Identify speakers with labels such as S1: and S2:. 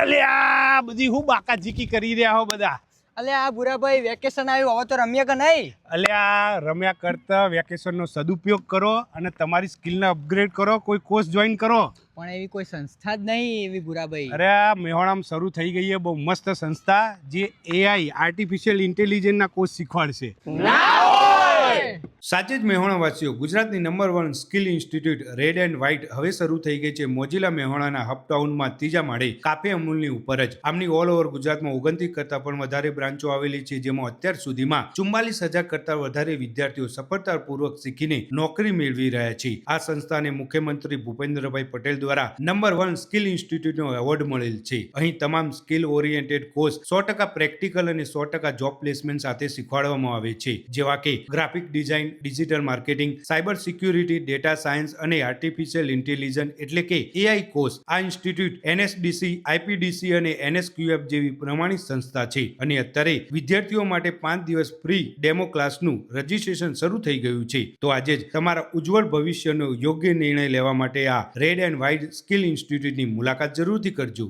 S1: અલ્યા બધી હું બાકાજીકી કરી રહ્યા હો બધા.
S2: અલ્યા ભૂરાભાઈ વેકેશન આવ્યું, હવે તો રમ્યા કે નહીં?
S1: અલ્યા રમ્યા કરતા વેકેશનનો સદુપયોગ કરો અને તમારી સ્કિલને અપગ્રેડ કરો, કોઈ કોર્સ જોઈન કરો.
S2: પણ એવી કોઈ સંસ્થા જ નહીં એવી ભૂરાભાઈ.
S1: અરે આ મેહોણામાં શરૂ થઈ ગઈ છે બહુ મસ્ત સંસ્થા જે એઆઈ આર્ટિફિશિયલ ઇન્ટેલિજન્સના કોર્સ શીખવાડશે. સાચે જ મેહોણાવાસીઓ, ગુજરાતની number 1 skill institute red and white હવે શરૂ થઈ ગઈ છે મોજીલા મેહોણાના હબટાઉનમાં ત્રીજા માળે કાફે અમૂલની ઉપર જ. આમની ઓલ ઓવર ગુજરાતમાં 29 કરતાં પણ વધારે બ્રાન્ચો આવેલી છે, જેમાં અત્યાર સુધીમાં 44,000 કરતાં વધારે વિદ્યાર્થીઓ સફળતાપૂર્વક શીખીને નોકરી મેળવી રહ્યા છે. આ સંસ્થાને મુખ્યમંત્રી ભૂપેન્દ્રભાઈ પટેલ દ્વારા નંબર 1 સ્કિલ ઇન્સ્ટિટ્યૂટનો એવોર્ડ મળેલ છે. અહીં તમામ સ્કિલ ઓરિએન્ટેડ કોર્સ 100% પ્રેક્ટિકલ અને 100% જોબ પ્લેસમેન્ટ સાથે શીખવાડવામાં આવે છે, જેવા કે graphic design, digital marketing, cyber security, data science અને આર્ટિફિશિયલ ઇન્ટેલિજન્સ એટલે કે એઆઈ કોર્સ. આ ઇન્સ્ટિટ્યૂટ એનએસડીસી, આઈપીડીસી અને એનએસક્યુએફ જેવી પ્રમાણિત સંસ્થા છે અને અત્યારે વિદ્યાર્થીઓ માટે 5 દિવસ ફ્રી ડેમો ક્લાસનું રજીસ્ટ્રેશન શરૂ થઈ ગયું છે. તો આજે જ તમારા ઉજ્જવળ ભવિષ્યનો યોગ્ય નિર્ણય લેવા માટે આ રેડ એન્ડ વ્હાઇટ સ્કિલ ઇન્સ્ટિટ્યૂટની મુલાકાત જરૂરથી કરજો.